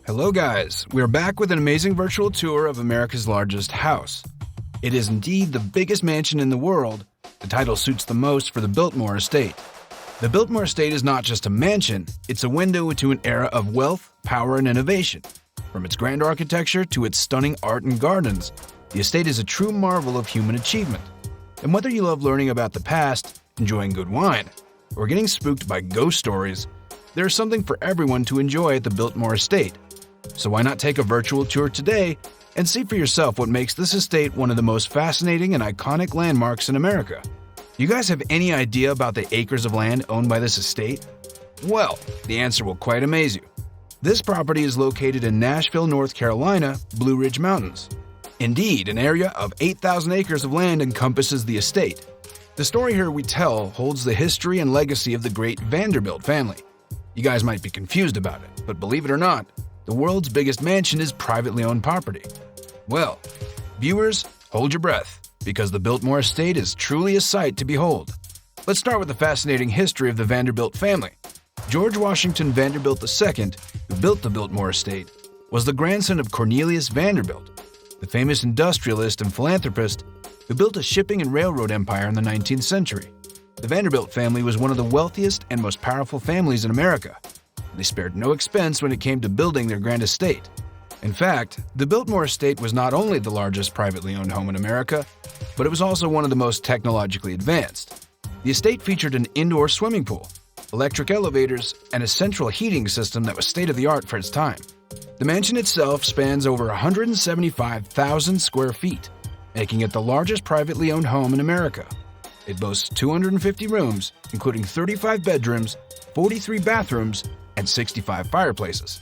Hello guys, we are back with an amazing virtual tour of America's largest house. It is indeed the biggest mansion in the world. The title suits the most for the Biltmore Estate. The Biltmore Estate is not just a mansion, it's a window into an era of wealth, power, and innovation. From its grand architecture to its stunning art and gardens, the estate is a true marvel of human achievement. And whether you love learning about the past, enjoying good wine, or getting spooked by ghost stories, there is something for everyone to enjoy at the Biltmore Estate. So why not take a virtual tour today and see for yourself what makes this estate one of the most fascinating and iconic landmarks in America. You guys have any idea about the acres of land owned by this estate? Well, the answer will quite amaze you. This property is located in Nashville, North Carolina, Blue Ridge Mountains. Indeed, an area of 8,000 acres of land encompasses the estate. The story here we tell holds the history and legacy of the great Vanderbilt family. You guys might be confused about it, but believe it or not, the world's biggest mansion is privately owned property. Well, viewers, hold your breath, because the Biltmore Estate is truly a sight to behold. Let's start with the fascinating history of the Vanderbilt family. George Washington Vanderbilt II, who built the Biltmore Estate, was the grandson of Cornelius Vanderbilt, the famous industrialist and philanthropist who built a shipping and railroad empire in the 19th century. The Vanderbilt family was one of the wealthiest and most powerful families in America. They spared no expense when it came to building their grand estate. In fact, the Biltmore Estate was not only the largest privately owned home in America, but it was also one of the most technologically advanced. The estate featured an indoor swimming pool, electric elevators, and a central heating system that was state-of-the-art for its time. The mansion itself spans over 175,000 square feet, making it the largest privately owned home in America. It boasts 250 rooms, including 35 bedrooms, 43 bathrooms, and 65 fireplaces.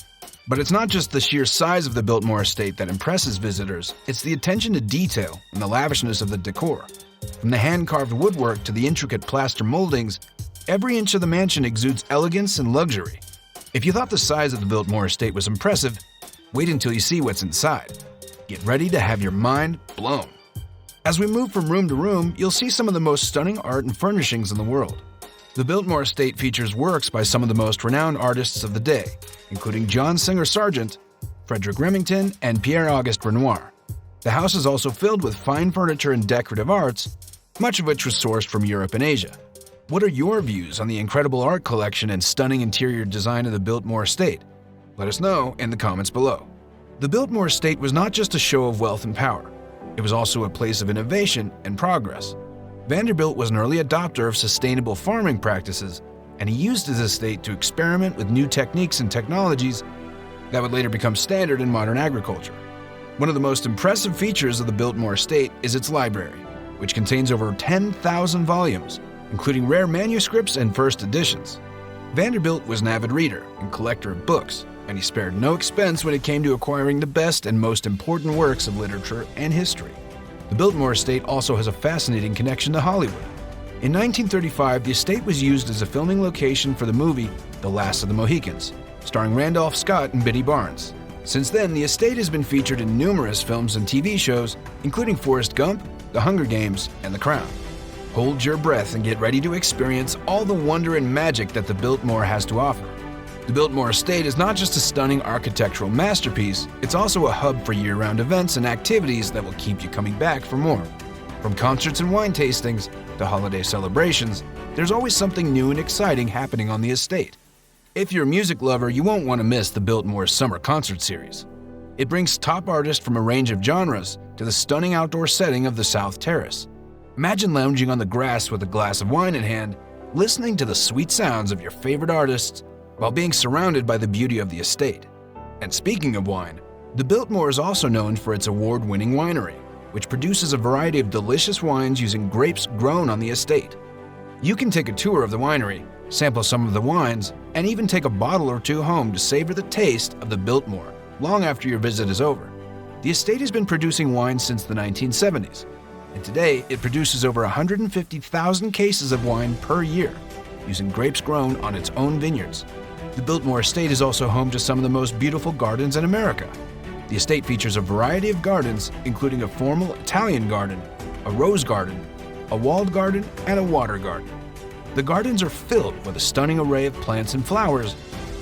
But it's not just the sheer size of the Biltmore Estate that impresses visitors, it's the attention to detail and the lavishness of the decor. From the hand-carved woodwork to the intricate plaster moldings, every inch of the mansion exudes elegance and luxury. If you thought the size of the Biltmore Estate was impressive, wait until you see what's inside. Get ready to have your mind blown. As we move from room to room, you'll see some of the most stunning art and furnishings in the world. The Biltmore Estate features works by some of the most renowned artists of the day, including John Singer Sargent, Frederic Remington, and Pierre-Auguste Renoir. The house is also filled with fine furniture and decorative arts, much of which was sourced from Europe and Asia. What are your views on the incredible art collection and stunning interior design of the Biltmore Estate? Let us know in the comments below. The Biltmore Estate was not just a show of wealth and power. It was also a place of innovation and progress. Vanderbilt was an early adopter of sustainable farming practices, and he used his estate to experiment with new techniques and technologies that would later become standard in modern agriculture. One of the most impressive features of the Biltmore Estate is its library, which contains over 10,000 volumes, including rare manuscripts and first editions. Vanderbilt was an avid reader and collector of books, and he spared no expense when it came to acquiring the best and most important works of literature and history. The Biltmore Estate also has a fascinating connection to Hollywood. In 1935, the estate was used as a filming location for the movie The Last of the Mohicans, starring Randolph Scott and Biddy Barnes. Since then, the estate has been featured in numerous films and TV shows, including Forrest Gump, The Hunger Games, and The Crown. Hold your breath and get ready to experience all the wonder and magic that the Biltmore has to offer. The Biltmore Estate is not just a stunning architectural masterpiece, it's also a hub for year-round events and activities that will keep you coming back for more. From concerts and wine tastings to holiday celebrations, there's always something new and exciting happening on the estate. If you're a music lover, you won't want to miss the Biltmore Summer Concert Series. It brings top artists from a range of genres to the stunning outdoor setting of the South Terrace. Imagine lounging on the grass with a glass of wine in hand, listening to the sweet sounds of your favorite artists while being surrounded by the beauty of the estate. And speaking of wine, the Biltmore is also known for its award-winning winery, which produces a variety of delicious wines using grapes grown on the estate. You can take a tour of the winery, sample some of the wines, and even take a bottle or two home to savor the taste of the Biltmore long after your visit is over. The estate has been producing wine since the 1970s, and today it produces over 150,000 cases of wine per year, using grapes grown on its own vineyards. The Biltmore Estate is also home to some of the most beautiful gardens in America. The estate features a variety of gardens, including a formal Italian garden, a rose garden, a walled garden, and a water garden. The gardens are filled with a stunning array of plants and flowers,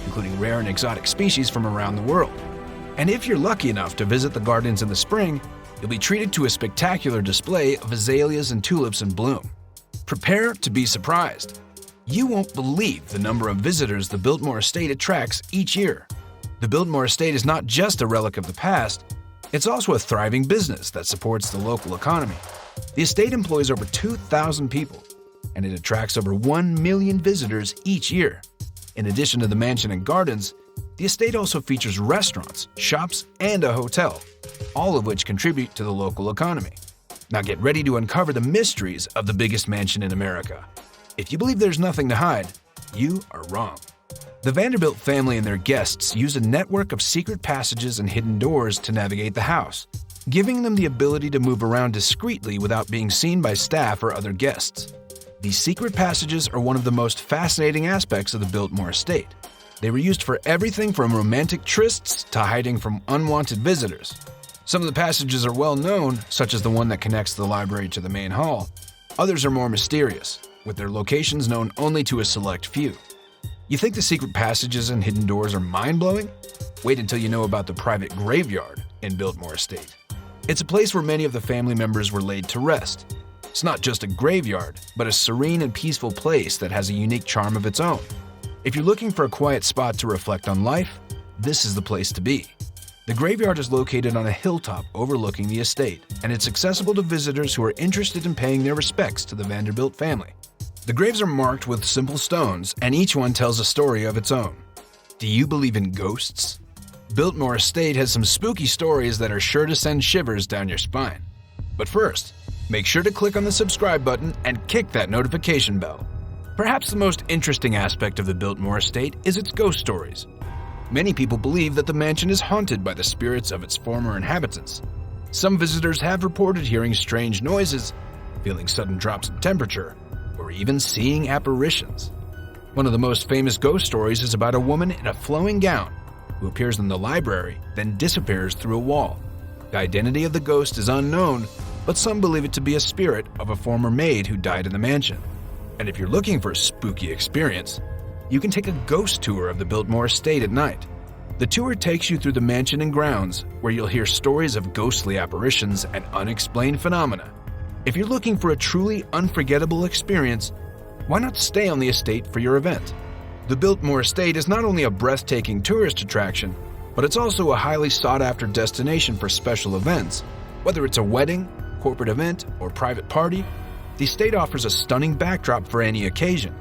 including rare and exotic species from around the world. And if you're lucky enough to visit the gardens in the spring, you'll be treated to a spectacular display of azaleas and tulips in bloom. Prepare to be surprised. You won't believe the number of visitors the Biltmore Estate attracts each year. The Biltmore Estate is not just a relic of the past, it's also a thriving business that supports the local economy. The estate employs over 2,000 people, and it attracts over 1 million visitors each year. In addition to the mansion and gardens, the estate also features restaurants, shops, and a hotel, all of which contribute to the local economy. Now get ready to uncover the mysteries of the biggest mansion in America. If you believe there's nothing to hide, you are wrong. The Vanderbilt family and their guests use a network of secret passages and hidden doors to navigate the house, giving them the ability to move around discreetly without being seen by staff or other guests. These secret passages are one of the most fascinating aspects of the Biltmore Estate. They were used for everything from romantic trysts to hiding from unwanted visitors. Some of the passages are well known, such as the one that connects the library to the main hall. Others are more mysterious, with their locations known only to a select few. You think the secret passages and hidden doors are mind-blowing? Wait until you know about the private graveyard in Biltmore Estate. It's a place where many of the family members were laid to rest. It's not just a graveyard, but a serene and peaceful place that has a unique charm of its own. If you're looking for a quiet spot to reflect on life, this is the place to be. The graveyard is located on a hilltop overlooking the estate, and it's accessible to visitors who are interested in paying their respects to the Vanderbilt family. The graves are marked with simple stones, and each one tells a story of its own. Do you believe in ghosts? Biltmore Estate has some spooky stories that are sure to send shivers down your spine. But first, make sure to click on the subscribe button and kick that notification bell. Perhaps the most interesting aspect of the Biltmore Estate is its ghost stories. Many people believe that the mansion is haunted by the spirits of its former inhabitants. Some visitors have reported hearing strange noises, feeling sudden drops in temperature, or even seeing apparitions. One of the most famous ghost stories is about a woman in a flowing gown who appears in the library, then disappears through a wall. The identity of the ghost is unknown, but some believe it to be a spirit of a former maid who died in the mansion. And if you're looking for a spooky experience, you can take a ghost tour of the Biltmore Estate at night. The tour takes you through the mansion and grounds, where you'll hear stories of ghostly apparitions and unexplained phenomena. If you're looking for a truly unforgettable experience, why not stay on the estate for your event? The Biltmore Estate is not only a breathtaking tourist attraction, but it's also a highly sought-after destination for special events. Whether it's a wedding, corporate event, or private party, the estate offers a stunning backdrop for any occasion.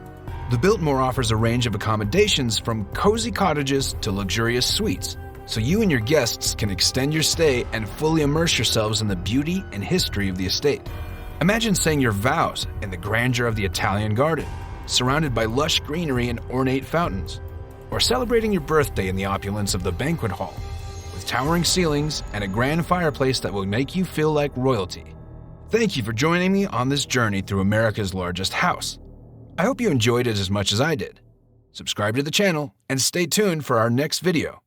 The Biltmore offers a range of accommodations from cozy cottages to luxurious suites, so you and your guests can extend your stay and fully immerse yourselves in the beauty and history of the estate. Imagine saying your vows in the grandeur of the Italian garden, surrounded by lush greenery and ornate fountains, or celebrating your birthday in the opulence of the banquet hall, with towering ceilings and a grand fireplace that will make you feel like royalty. Thank you for joining me on this journey through America's largest house. I hope you enjoyed it as much as I did. Subscribe to the channel and stay tuned for our next video.